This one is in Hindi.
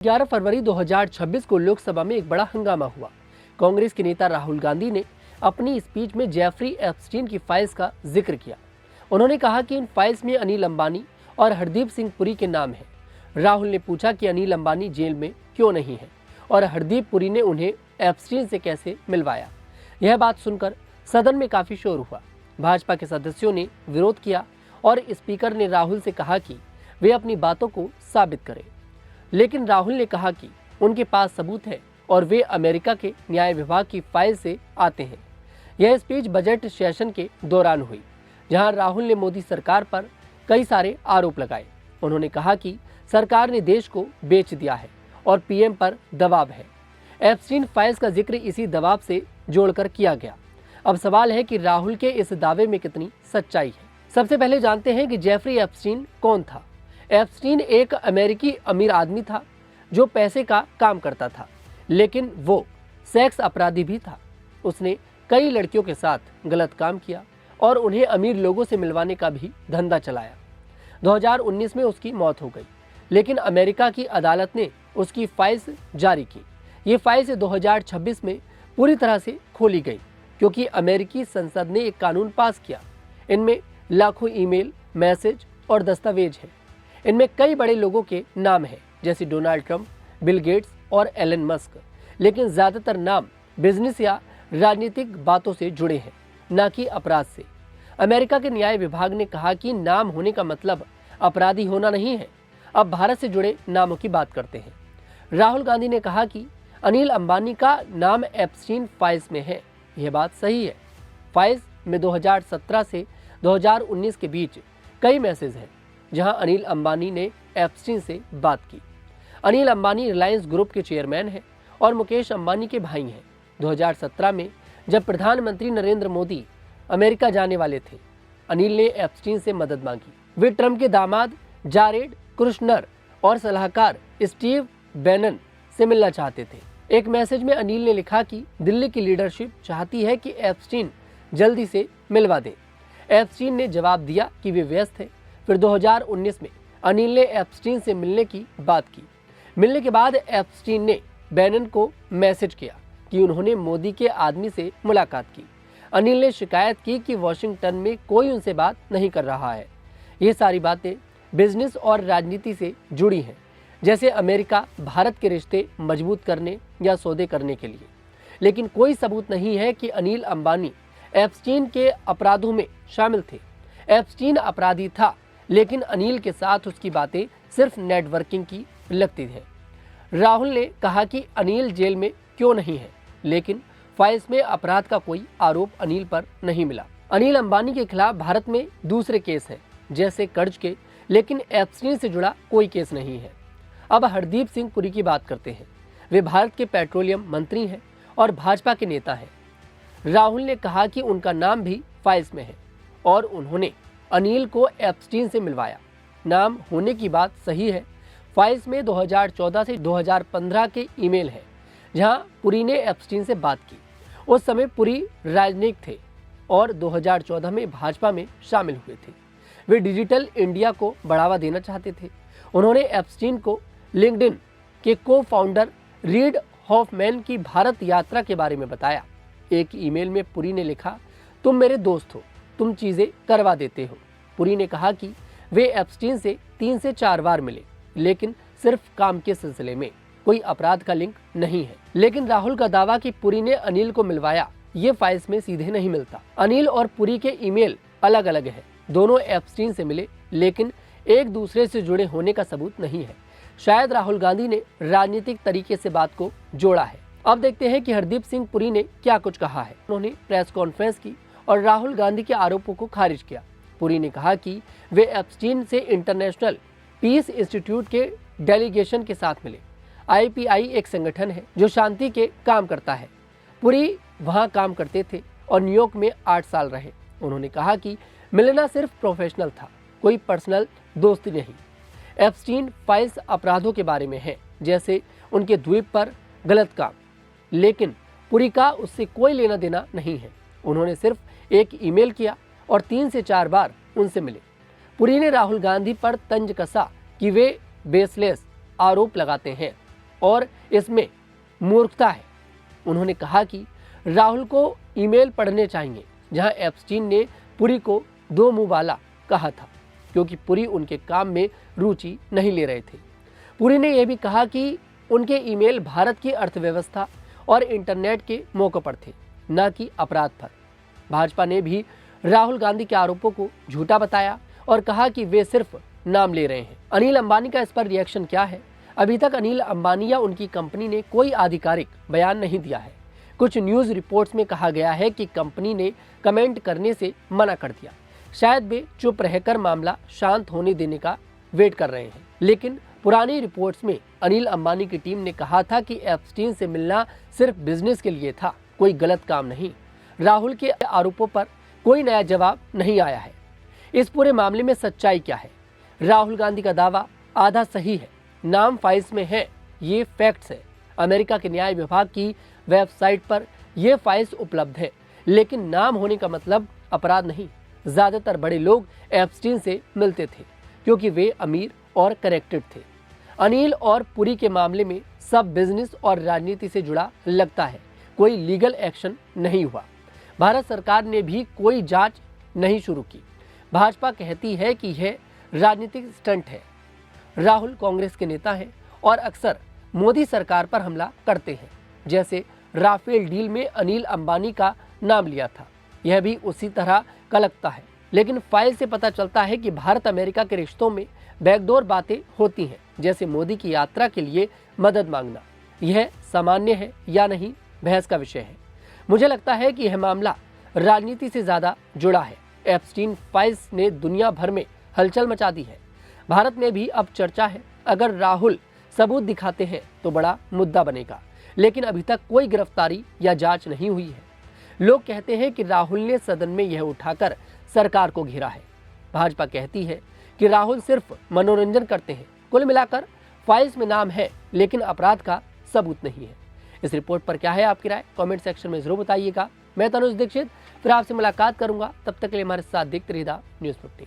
11 फरवरी 2026 को लोकसभा में एक बड़ा हंगामा हुआ। कांग्रेस के नेता राहुल गांधी ने अपनी स्पीच में जेफरी एप्स्टीन की फाइल्स का जिक्र किया। उन्होंने कहा कि इन फाइल्स में अनिल अंबानी और हरदीप सिंह पुरी के नाम हैं। राहुल ने पूछा कि अनिल अंबानी जेल में क्यों नहीं है और हरदीप पुरी ने उन्हें एप्स्टीन से कैसे मिलवाया। यह बात सुनकर सदन में काफी शोर हुआ। भाजपा के सदस्यों ने विरोध किया और स्पीकर ने राहुल से कहा कि वे अपनी बातों को साबित करें, लेकिन राहुल ने कहा कि उनके पास सबूत है और वे अमेरिका के न्याय विभाग की फाइल से आते हैं। यह स्पीच बजट सेशन के दौरान हुई, जहां राहुल ने मोदी सरकार पर कई सारे आरोप लगाए। उन्होंने कहा कि सरकार ने देश को बेच दिया है और पीएम पर दबाव है। एप्स्टीन फाइल्स का जिक्र इसी दबाव से जोड़कर किया गया। अब सवाल है कि राहुल के इस दावे में कितनी सच्चाई है। सबसे पहले जानते हैं कि जेफरी एप्स्टीन कौन था। एप्स्टीन एक अमेरिकी अमीर आदमी था जो पैसे का काम करता था, लेकिन वो सेक्स अपराधी भी था। उसने कई लड़कियों के साथ गलत काम किया और उन्हें अमीर लोगों से मिलवाने का भी धंधा चलाया। 2019 में उसकी मौत हो गई, लेकिन अमेरिका की अदालत ने उसकी फाइल्स जारी की। ये फाइल्स 2026 में पूरी तरह से खोली गई, क्योंकि अमेरिकी संसद ने एक कानून पास किया। इनमें लाखों ईमेल, मैसेज और दस्तावेज हैं। इनमें कई बड़े लोगों के नाम हैं, जैसे डोनाल्ड ट्रंप, बिल गेट्स और एलन मस्क, लेकिन ज़्यादातर नाम बिजनेस या राजनीतिक बातों से जुड़े हैं, न कि अपराध से। अमेरिका के न्याय विभाग ने कहा कि नाम होने का मतलब अपराधी होना नहीं है। अब भारत से जुड़े नामों की बात करते हैं। राहुल गांधी ने कहा कि अनिल अंबानी का नाम एप्स्टीन फाइल्स में है। यह बात सही है। फाइल्स में 2017 से 2019 के बीच कई मैसेज हैं, जहां अनिल अंबानी ने एप्स्टीन से बात की। अनिल अंबानी रिलायंस ग्रुप के चेयरमैन हैं और मुकेश अंबानी के भाई हैं। 2017 में जब प्रधानमंत्री नरेंद्र मोदी अमेरिका जाने वाले थे, अनिल ने एप्स्टीन से मदद मांगी। वे ट्रंप के दामाद जारेड कुशनर और सलाहकार स्टीव बैनन से मिलना चाहते थे। एक मैसेज में अनिल ने लिखा कि दिल्ली की लीडरशिप चाहती है कि एप्स्टीन जल्दी से मिलवा दें। एप्स्टीन ने जवाब दिया कि वे व्यस्त हैं। फिर 2019 में अनिल ने एप्स्टीन से मिलने की बात की। मिलने के बाद एप्स्टीन ने बैनन को मैसेज किया कि उन्होंने मोदी के आदमी से मुलाकात की। अनिल ने शिकायत की कि वॉशिंगटन में कोई उनसे बात नहीं कर रहा है। ये सारी बातें बिजनेस और राजनीति से जुड़ी हैं, जैसे अमेरिका भारत के रिश्ते मजबूत करने या सौदे करने के लिए। लेकिन कोई सबूत नहीं है कि अनिल अंबानी एप्स्टीन के अपराधों में शामिल थे। एप्स्टीन अपराधी था, लेकिन अनिल के साथ उसकी बातें सिर्फ नेटवर्किंग की लगती है। राहुल ने कहा कि अनिल जेल में क्यों नहीं है, लेकिन फाइल्स में अपराध का कोई आरोप अनिल पर नहीं मिला। अनिल अंबानी के खिलाफ भारत में दूसरे केस हैं, जैसे कर्ज के, लेकिन एप्स्टीन से जुड़ा कोई केस नहीं है। अब हरदीप सिंह पुरी की बात करते हैं। वे भारत के पेट्रोलियम मंत्री हैं और भाजपा के नेता हैं। राहुल ने कहा कि उनका नाम भी फाइल्स में है और उन्होंने अनिल को एप्स्टीन से मिलवाया। नाम होने की बात सही है। फाइल्स में 2014 से 2015 के ईमेल है, जहां पुरी ने एप्स्टीन से बात की। उस समय पुरी राजनयिक थे और 2014 में भाजपा में शामिल हुए थे। वे डिजिटल इंडिया को बढ़ावा देना चाहते थे। उन्होंने एप्स्टीन को लिंक्डइन के को फाउंडर रीड हॉफमैन की भारत यात्रा के बारे में बताया। एक ईमेल में पुरी ने लिखा, तुम मेरे दोस्त हो, तुम चीजें करवा देते हो। पुरी ने कहा कि वे एप्स्टीन से 3 से 4 बार मिले, लेकिन सिर्फ काम के सिलसिले में, कोई अपराध का लिंक नहीं है। लेकिन राहुल का दावा कि पुरी ने अनिल को मिलवाया, ये फाइल्स में सीधे नहीं मिलता। अनिल और पुरी के ईमेल अलग अलग है। दोनों एप्स्टीन से मिले, लेकिन एक दूसरे से जुड़े होने का सबूत नहीं है। शायद राहुल गांधी ने राजनीतिक तरीके से बात को जोड़ा है। अब देखते हैं कि हरदीप सिंह पुरी ने क्या कुछ कहा है। उन्होंने प्रेस कॉन्फ्रेंस की और राहुल गांधी के आरोपों को खारिज किया। पुरी ने कहा कि वे एप्स्टीन से इंटरनेशनल पीस इंस्टीट्यूट के डेलीगेशन के साथ मिले। IPI एक संगठन है जो शांति के काम करता है। पुरी वहां काम करते थे और न्यूयॉर्क में 8 साल रहे। उन्होंने कहा कि मिलना सिर्फ प्रोफेशनल था, कोई पर्सनल दोस्ती नहीं। एप्स्टीन फाइल्स अपराधों के बारे में है, जैसे उनके द्वीप पर गलत काम, लेकिन पुरी का उससे कोई लेना देना नहीं है। उन्होंने सिर्फ एक ईमेल किया और 3 से 4 बार उनसे मिले। पुरी ने राहुल गांधी पर तंज कसा कि वे बेसलेस आरोप लगाते हैं और इसमें मूर्खता है। उन्होंने कहा कि राहुल को ईमेल पढ़ने चाहिए जहां एप्स्टीन ने पुरी को दो मुंह वाला कहा था, क्योंकि पुरी उनके काम में रुचि नहीं ले रहे थे। पुरी ने यह भी कहा कि उनके ईमेल भारत की अर्थव्यवस्था और इंटरनेट के मौकों पर थे, न कि अपराध पर। भाजपा ने भी राहुल गांधी के आरोपों को झूठा बताया और कहा कि वे सिर्फ नाम ले रहे हैं। अनिल अंबानी का इस पर रिएक्शन क्या है? अभी तक अनिल अंबानी या उनकी कंपनी ने कोई आधिकारिक बयान नहीं दिया है। कुछ न्यूज़ रिपोर्ट्स में कहा गया है कि कंपनी ने कमेंट करने से मना कर दिया। शायद वे चुप रहकर मामला शांत होने देने का वेट कर रहे हैं। लेकिन पुरानी रिपोर्ट्स में अनिल अंबानी की टीम ने कहा था कि एप्स्टीन से मिलना सिर्फ बिजनेस के लिए था, कोई गलत काम नहीं। राहुल के आरोपों पर कोई नया जवाब नहीं आया है। इस पूरे मामले में सच्चाई क्या है? राहुल गांधी का दावा आधा सही है, नाम फाइल्स में है, ये फैक्ट्स है। अमेरिका के न्याय विभाग की वेबसाइट पर ये फाइल्स उपलब्ध है, लेकिन नाम होने का मतलब अपराध नहीं। ज्यादातर बड़े लोग एप्स्टीन से मिलते थे क्योंकि वे अमीर और कनेक्टेड थे। अनिल और पुरी के मामले में सब बिजनेस और राजनीति से जुड़ा लगता है, कोई लीगल एक्शन नहीं हुआ। भारत सरकार ने भी कोई जांच नहीं शुरू की। भाजपा कहती है कि यह राजनीतिक स्टंट है। राहुल कांग्रेस के नेता हैं और अक्सर मोदी सरकार पर हमला करते हैं, जैसे राफेल डील में अनिल अंबानी का नाम लिया था। यह भी उसी तरह का लगता है। लेकिन फाइल से पता चलता है कि भारत अमेरिका के रिश्तों में बैकडोर बातें होती हैं, जैसे मोदी की यात्रा के लिए मदद मांगना। यह सामान्य है या नहीं, बहस का विषय है। मुझे लगता है कि यह मामला राजनीति से ज्यादा जुड़ा है। एप्स्टीन फाइल्स ने दुनिया भर में हलचल मचा दी है। भारत में भी अब चर्चा है। अगर राहुल सबूत दिखाते हैं तो बड़ा मुद्दा बनेगा, लेकिन अभी तक कोई गिरफ्तारी या जांच नहीं हुई है। लोग कहते हैं कि राहुल ने सदन में यह उठाकर सरकार को घेरा है। भाजपा कहती है कि राहुल सिर्फ मनोरंजन करते हैं। कुल मिलाकर फाइल्स में नाम है, लेकिन अपराध का सबूत नहीं है। इस रिपोर्ट पर क्या है आपकी राय? कमेंट सेक्शन में जरूर बताइएगा। मैं तनुज दीक्षित फिर आपसे मुलाकात करूंगा। तब तक के लिए हमारे साथ देखते रहिएगा न्यूज़ 15।